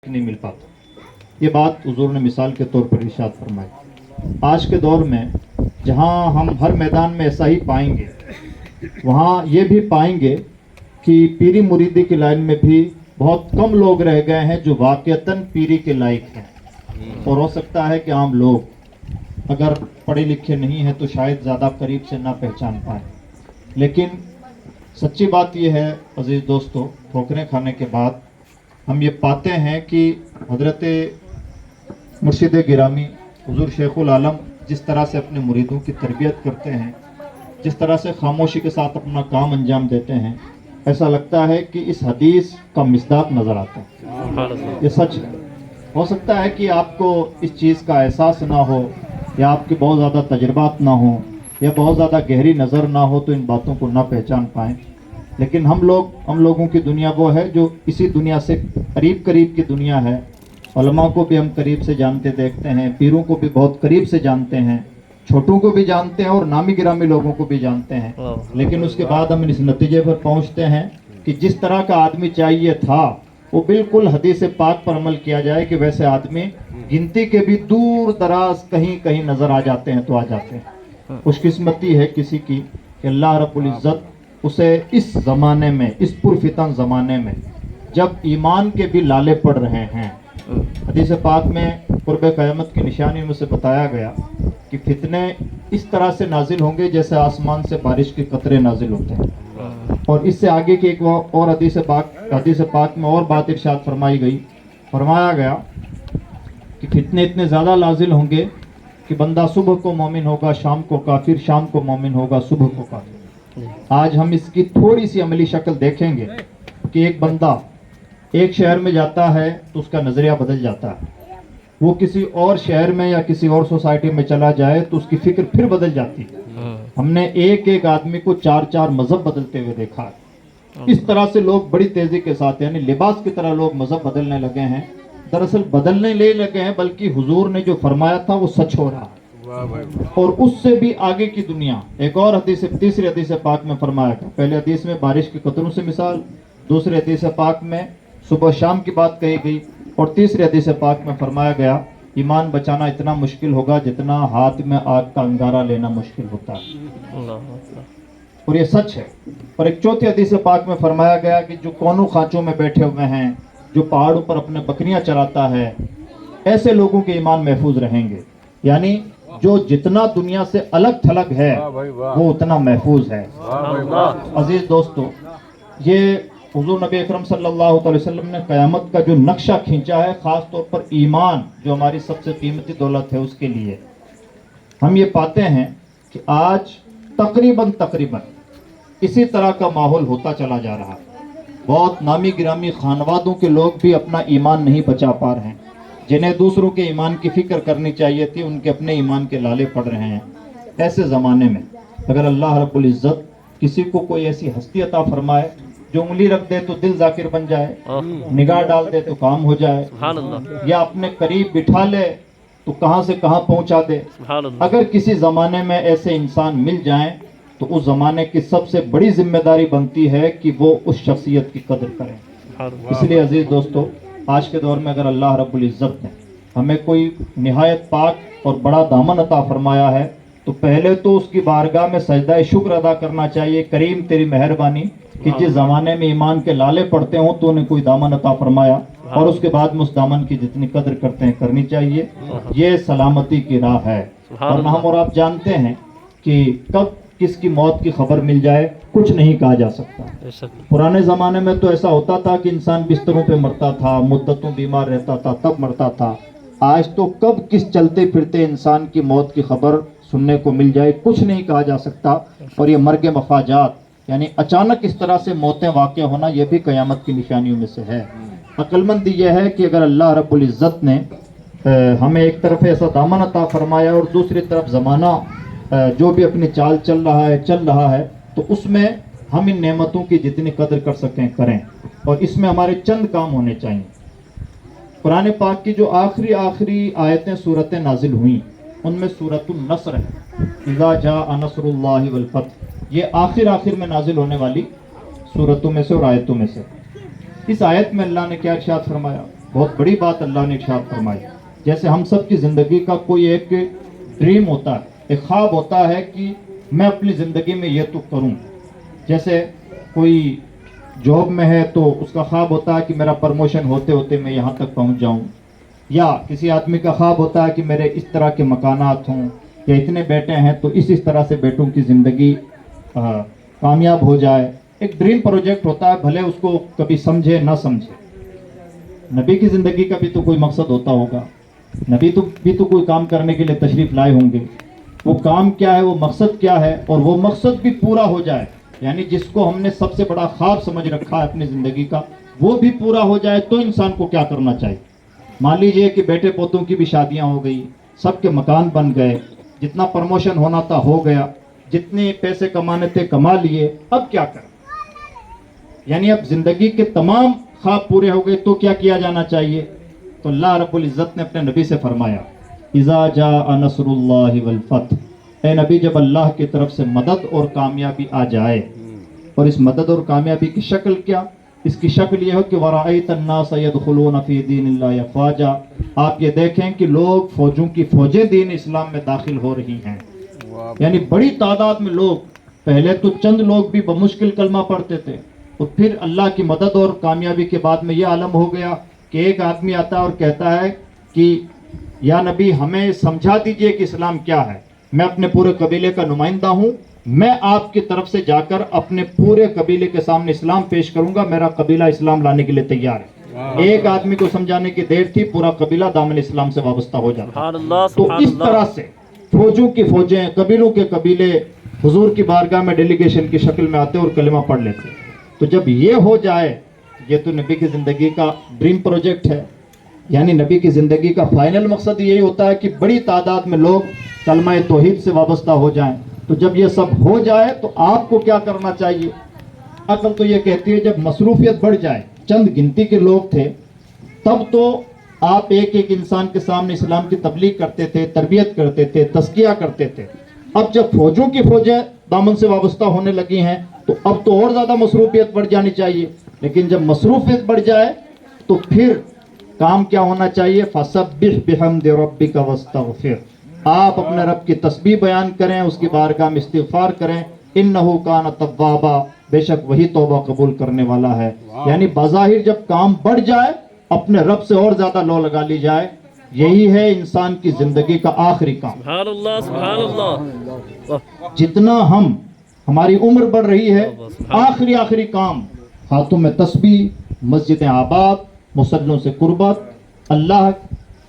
نہیں مل پاتا. یہ بات حضور نے مثال کے طور پر ارشاد فرمائی. آج کے دور میں جہاں ہم ہر میدان میں ایسا ہی پائیں گے، وہاں یہ بھی پائیں گے کہ پیری مریدی کی لائن میں بھی بہت کم لوگ رہ گئے ہیں جو واقعتاً پیری کے لائق ہیں. اور ہو سکتا ہے کہ عام لوگ اگر پڑھے لکھے نہیں ہیں تو شاید زیادہ قریب سے نہ پہچان پائیں. لیکن سچی بات یہ ہے عزیز دوستو، ٹھوکریں کھانے کے بعد ہم یہ پاتے ہیں کہ حضرت مرشد گرامی حضور شیخ العالم جس طرح سے اپنے مریدوں کی تربیت کرتے ہیں، جس طرح سے خاموشی کے ساتھ اپنا کام انجام دیتے ہیں، ایسا لگتا ہے کہ اس حدیث کا مصداق نظر آتا ہے. یہ سچ ہے. ہو سکتا ہے کہ آپ کو اس چیز کا احساس نہ ہو، یا آپ کے بہت زیادہ تجربات نہ ہوں، یا بہت زیادہ گہری نظر نہ ہو تو ان باتوں کو نہ پہچان پائیں. لیکن ہم لوگوں کی دنیا وہ ہے جو اسی دنیا سے قریب کی دنیا ہے. علماء کو بھی ہم قریب سے جانتے دیکھتے ہیں، پیروں کو بھی بہت قریب سے جانتے ہیں، چھوٹوں کو بھی جانتے ہیں اور نامی گرامی لوگوں کو بھی جانتے ہیں. لیکن اس کے بعد ہم اس نتیجے پر پہنچتے ہیں کہ جس طرح کا آدمی چاہیے تھا وہ بالکل حدیث پاک پر عمل کیا جائے کہ ویسے آدمی گنتی کے بھی دور دراز کہیں نظر آ جاتے ہیں تو آ جاتے ہیں. خوش قسمتی ہے کسی کی کہ اللہ رب العزت اسے اس زمانے میں، اس پرفتن زمانے میں جب ایمان کے بھی لالے پڑ رہے ہیں، حدیث پاک میں قرب قیامت کی نشانی میں سے بتایا گیا کہ فتنے اس طرح سے نازل ہوں گے جیسے آسمان سے بارش کے قطرے نازل ہوتے ہیں. اور اس سے آگے کی ایک اور حدیث پاک میں اور بات ارشاد فرمایا گیا کہ فتنے اتنے زیادہ نازل ہوں گے کہ بندہ صبح کو مومن ہوگا، شام کو کافر، شام کو مومن ہوگا، صبح کو کافر. آج ہم اس کی تھوڑی سی عملی شکل دیکھیں گے کہ ایک بندہ ایک شہر میں جاتا ہے تو اس کا نظریہ بدل جاتا ہے. وہ کسی اور شہر میں یا کسی اور سوسائٹی میں چلا جائے تو اس کی فکر پھر بدل جاتی ہے. ہم نے ایک آدمی کو 4 مذہب بدلتے ہوئے دیکھا ہے. اس طرح سے لوگ بڑی تیزی کے ساتھ، یعنی لباس کی طرح لوگ مذہب بدلنے لگے ہیں. دراصل بدلنے لگے ہیں بلکہ حضور نے جو فرمایا تھا وہ سچ ہو رہا ہے. اور اس سے بھی آگے کی دنیا. ایک اور تیسری حدیث پاک میں فرمایا گیا. پہلے حدیث میں بارش کے قطروں سے مثال، دوسری حدیث پاک میں صبح شام کی بات کہی گئی، اور تیسری حدیث پاک میں فرمایا گیا ایمان بچانا اتنا مشکل ہوگا جتنا ہاتھ میں آگ کا انگارہ لینا مشکل ہوتا ہے. اور یہ سچ ہے. اور ایک چوتھی حدیث پاک میں فرمایا گیا کہ جو کونوں خانچوں میں بیٹھے ہوئے ہیں، جو پہاڑوں پر اپنے بکریاں چراتا ہے، ایسے لوگوں کے ایمان محفوظ رہیں گے. یعنی جو جتنا دنیا سے الگ تھلگ ہے وہ اتنا محفوظ ہے. عزیز دوستو، یہ حضور نبی اکرم صلی اللہ علیہ وسلم نے قیامت کا جو نقشہ کھینچا ہے، خاص طور پر ایمان جو ہماری سب سے قیمتی دولت ہے اس کے لیے. ہم یہ پاتے ہیں کہ آج تقریباً اسی طرح کا ماحول ہوتا چلا جا رہا ہے. بہت نامی گرامی خانوادوں کے لوگ بھی اپنا ایمان نہیں بچا پا رہے ہیں. جنہیں دوسروں کے ایمان کی فکر کرنی چاہیے تھی ان کے اپنے ایمان کے لالے پڑ رہے ہیں. ایسے زمانے میں اگر اللہ رب العزت کسی کو کوئی ایسی ہستی عطا فرمائے جو انگلی رکھ دے تو دل ذاکر بن جائے، نگاہ ڈال دے تو کام ہو جائے، یا اپنے قریب بٹھا لے تو کہاں سے کہاں پہنچا دے، اگر کسی زمانے میں ایسے انسان مل جائیں تو اس زمانے کی سب سے بڑی ذمہ داری بنتی ہے کہ وہ اس شخصیت کی قدر کریں. اس لیے عزیز دوستو، آج کے دور میں اگر اللہ رب العزت نے ہمیں کوئی نہایت پاک اور بڑا دامن عطا فرمایا ہے تو پہلے تو اس کی بارگاہ میں سجدہ شکر ادا کرنا چاہیے. کریم تیری مہربانی کہ جس زمانے میں ایمان کے لالے پڑتے ہوں تو انہیں کوئی دامن عطا فرمایا، اور اس کے بعد میں اس دامن کی جتنی قدر کرتے ہیں کرنی چاہیے. یہ سلامتی کی راہ ہے. ورنہ ہم اور آپ جانتے ہیں کہ کب کس کی موت کی خبر مل جائے کچھ نہیں کہا جا سکتا. پرانے زمانے میں تو ایسا ہوتا تھا کہ انسان بستروں پہ مرتا تھا، مدتوں بیمار رہتا تھا، تب مرتا تھا. آج تو کب کس چلتے پھرتے انسان کی موت کی خبر سننے کو مل جائے کچھ نہیں کہا جا سکتا. اور یہ مرگ مفاجات، یعنی اچانک اس طرح سے موتیں واقع ہونا، یہ بھی قیامت کی نشانیوں میں سے ہے. عقل مند یہ ہے کہ اگر اللہ رب العزت نے ہمیں ایک طرف ایسا دامن عطا فرمایا اور دوسری طرف زمانہ جو بھی اپنی چال چل رہا ہے تو اس میں ہم ان نعمتوں کی جتنی قدر کر سکیں کریں. اور اس میں ہمارے چند کام ہونے چاہیے. قرآن پاک کی جو آخری آیتیں سورتیں نازل ہوئیں ان میں سورۃ النصر ہے، اذا جاء نصر اللہ والفتح. یہ آخر میں نازل ہونے والی سورتوں میں سے اور آیتوں میں سے. اس آیت میں اللہ نے کیا ارشاد فرمایا بہت بڑی بات اللہ نے ارشاد فرمائی. جیسے ہم سب کی زندگی کا کوئی ایک ڈریم ہوتا ہے, ایک خواب ہوتا ہے کہ میں اپنی زندگی میں یہ تو کروں. جیسے کوئی جاب میں ہے تو اس کا خواب ہوتا ہے کہ میرا پروموشن ہوتے ہوتے میں یہاں تک پہنچ جاؤں, یا کسی آدمی کا خواب ہوتا ہے کہ میرے اس طرح کے مکانات ہوں, یا اتنے بیٹے ہیں تو اس طرح سے بیٹوں کی زندگی کامیاب ہو جائے. ایک ڈریم پروجیکٹ ہوتا ہے, بھلے اس کو کبھی سمجھے نہ سمجھے. نبی کی زندگی کا بھی تو کوئی مقصد ہوتا ہوگا, نبی بھی تو کوئی کام کرنے کے لیے تشریف لائے ہوں گے. وہ کام کیا ہے, وہ مقصد کیا ہے, اور وہ مقصد بھی پورا ہو جائے, یعنی جس کو ہم نے سب سے بڑا خواب سمجھ رکھا ہے اپنی زندگی کا, وہ بھی پورا ہو جائے تو انسان کو کیا کرنا چاہیے. مان لیجئے کہ بیٹے پوتوں کی بھی شادیاں ہو گئی, سب کے مکان بن گئے, جتنا پروموشن ہونا تھا ہو گیا, جتنے پیسے کمانے تھے کما لیے, اب کیا کریں. یعنی اب زندگی کے تمام خواب پورے ہو گئے تو کیا کیا جانا چاہیے. تو اللہ رب العزت نے اپنے نبی سے فرمایا, اذا جاء نصر اللہ والفتح, اے نبی جب اللہ کی طرف سے مدد اور کامیابی آ جائے, اور اس مدد اور کامیابی کی شکل کیا, اس کی شکل یہ ہو کہ وَرَأَيْتَ النَّاسَ يَدْخُلُونَ فِي دِينِ اللَّهِ أَفْوَاجًا, آپ یہ دیکھیں کہ لوگ فوجوں کی فوجیں دین اسلام میں داخل ہو رہی ہیں. یعنی بڑی تعداد میں لوگ, پہلے تو چند لوگ بھی بمشکل کلمہ پڑھتے تھے, اور پھر اللہ کی مدد اور کامیابی کے بعد میں یہ عالم ہو گیا کہ ایک آدمی آتا ہے اور کہتا ہے کہ یا نبی ہمیں سمجھا دیجئے کہ اسلام کیا ہے, میں اپنے پورے قبیلے کا نمائندہ ہوں, میں آپ کی طرف سے جا کر اپنے پورے قبیلے کے سامنے اسلام پیش کروں گا, میرا قبیلہ اسلام لانے کے لیے تیار ہے. ایک آدمی کو سمجھانے کی دیر تھی, پورا قبیلہ دامن اسلام سے وابستہ ہو جاتا. تو اس طرح سے فوجوں کی فوجیں, قبیلوں کے قبیلے حضور کی بارگاہ میں ڈیلیگیشن کی شکل میں آتے اور کلمہ پڑھ لیتے. تو جب یہ ہو جائے, یہ تو نبی کی زندگی کا ڈریم پروجیکٹ ہے. یعنی نبی کی زندگی کا فائنل مقصد یہی ہوتا ہے کہ بڑی تعداد میں لوگ کلمہ توحید سے وابستہ ہو جائیں. تو جب یہ سب ہو جائے تو آپ کو کیا کرنا چاہیے. عقل تو یہ کہتی ہے جب مصروفیت بڑھ جائے, چند گنتی کے لوگ تھے تب تو آپ ایک ایک انسان کے سامنے اسلام کی تبلیغ کرتے تھے, تربیت کرتے تھے, تزکیہ کرتے تھے. اب جب فوجوں کی فوجیں دامن سے وابستہ ہونے لگی ہیں تو اب تو اور زیادہ مصروفیت بڑھ جانی چاہیے. لیکن جب مصروفیت بڑھ جائے تو پھر کام کیا ہونا چاہیے, فَسَبِّحْ بِحَمْدِ رَبِّكَ وَاسْتَغْفِرْ, آپ اپنے رب کی تسبیح بیان کریں, اس کی بارگاہ میں استغفار کریں. اِنَّهُ كَانَ تَوَّابًا, بے شک وہی توبہ قبول کرنے والا ہے. یعنی بظاہر جب کام بڑھ جائے اپنے رب سے اور زیادہ لو لگا لی جائے, یہی ہے انسان کی زندگی کا آخری کام. سبحان اللہ, سبحان اللہ. جتنا ہماری عمر بڑھ رہی ہے, آخری کام, ہاتھوں میں تسبیح, مسجدیں آباد, مصلوں سے قربت, اللہ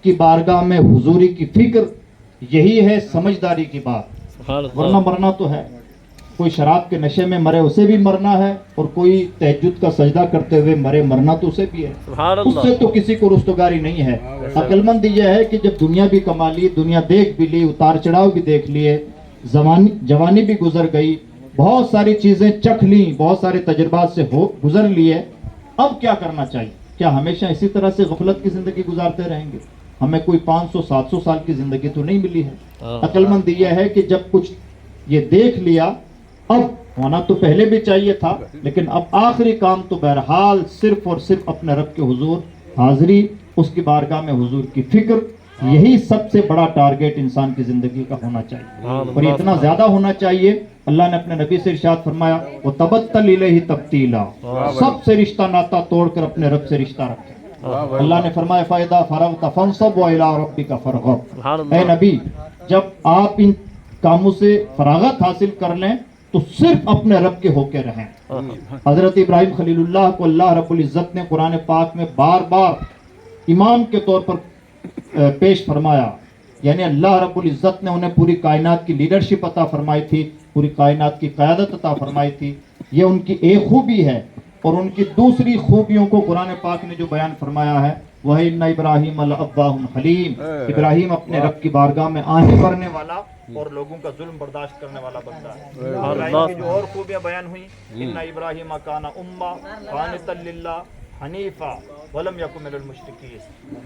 کی بارگاہ میں حضوری کی فکر, یہی ہے سمجھداری کی بات. ورنہ مرنا تو ہے, کوئی شراب کے نشے میں مرے اسے بھی مرنا ہے, اور کوئی تہجد کا سجدہ کرتے ہوئے مرے مرنا تو اسے بھی ہے. اس سے تو کسی کو رستگاری نہیں ہے. عقل مند یہ ہے کہ جب دنیا بھی کما لی, دنیا دیکھ بھی لی, اتار چڑھاؤ بھی دیکھ لیے, جوانی بھی گزر گئی, بہت ساری چیزیں چکھ لیں, بہت سارے تجربات سے گزر لیے, اب کیا کرنا چاہیے. کیا ہمیشہ اسی طرح سے غفلت کی زندگی گزارتے رہیں گے؟ ہمیں کوئی 500-700 سال کی زندگی تو نہیں ملی ہے. عقل مند یہ ہے کہ جب کچھ یہ دیکھ لیا, اب ہونا تو پہلے بھی چاہیے تھا, لیکن اب آخری کام تو بہرحال صرف اور صرف اپنے رب کے حضور حاضری, اس کی بارگاہ میں حضور کی فکر, یہی سب سے بڑا ٹارگیٹ انسان کی زندگی کا ہونا چاہیے. اور اتنا زیادہ ہونا چاہیے. اللہ نے اپنے نبی سے ارشاد فرمایا, وَتَبَتَّلْ إِلَيْهِ تَبْتِيلًا, سب سے رشتہ ناتا توڑ کر اپنے رب سے رشتہ رکھیں. اللہ نے فرمایا فَإِذَا فَرَغْتَ فَانْصَبْ وَإِلَىٰ رَبِّكَ فَارْغَب, اے نبی جب آپ ان کاموں سے فراغت حاصل کر لیں تو صرف اپنے رب کے ہو کے رہیں. حضرت ابراہیم خلیل اللہ کو اللہ رب العزت نے قرآن پاک میں بار بار امام کے طور پر پیش فرمایا. یعنی اللہ رب العزت نے انہیں پوری کائنات کی لیڈرشپ عطا فرمائی تھی, پوری کائنات کی قیادت عطا فرمائی تھی. یہ ان کی ایک خوبی ہے. اور ان کی دوسری خوبیوں کو قرآن پاک نے جو بیان فرمایا ہے وہ ہے اِنَّ إِبْرَاهِيمَ لَأَوَّاهٌ حَلِيمٌ, ابراہیم اپنے رب کی بارگاہ میں آہیں بھرنے والا اور لوگوں کا ظلم برداشت کرنے والا بندہ ہے. ابراہیم کی جو اور خوبیاں بیان ہوئیں, اِنَّ إِبْرَاهِيمَ كَانَ أُمَّةً قَانِتًا لِلَّهِ حَنِيفًا وَلَمْ يَكُن مِنَ الْمُشْرِكِينَ.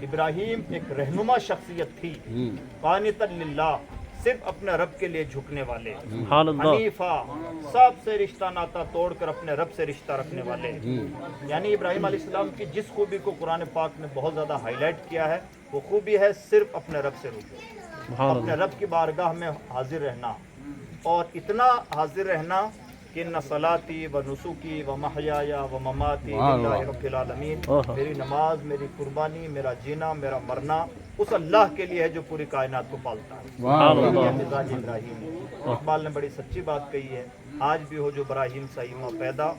ابراہیم ایک رہنما شخصیت تھی, قانتا للہ, صرف اپنے رب کے لیے جھکنے والے، سبحان اللہ حنیفہ سب سے رشتہ ناتا توڑ کر اپنے رب سے رشتہ رکھنے والے۔ یعنی ابراہیم علیہ السلام کی جس خوبی کو قرآن پاک نے بہت زیادہ ہائی لائٹ کیا ہے وہ خوبی ہے صرف اپنے رب سے رجوع، سبحان اپنے اللہ رب کی بارگاہ میں حاضر رہنا، اور اتنا حاضر رہنا کہ ان صلاتی و نسکی و محیای و مماتی للہ رب العالمین، میری نماز، میری قربانی، میرا جینا، میرا مرنا اس اللہ کے لیے ہے جو پوری کائنات کو پالتا ہے۔ سبحان یہ اللہ مزاج ابراہیم ہے۔ اقبال نے بڑی سچی بات کہی ہے، آج بھی ہو جو براہیم سعیمہ پیدا،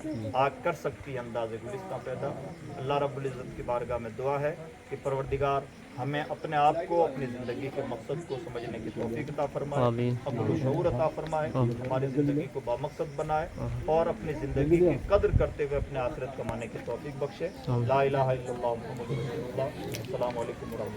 آگ کر سکتی ہے انداز گلستہ پیدا۔ اللہ رب العزت کی بارگاہ میں دعا ہے کہ پروردگار ہمیں اپنے آپ کو، اپنی زندگی کے مقصد کو سمجھنے کی توفیق عطا فرمائے، آمین۔ عقل و شعور عطا فرمائے، ہماری زندگی کو بامقصد بنائے، اور اپنی زندگی کی قدر کرتے ہوئے اپنے آخرت کمانے کی توفیق بخشے۔ لا الہ الا اللہ محمد رسول اللہ۔ السلام علیکم ورحمۃ اللہ۔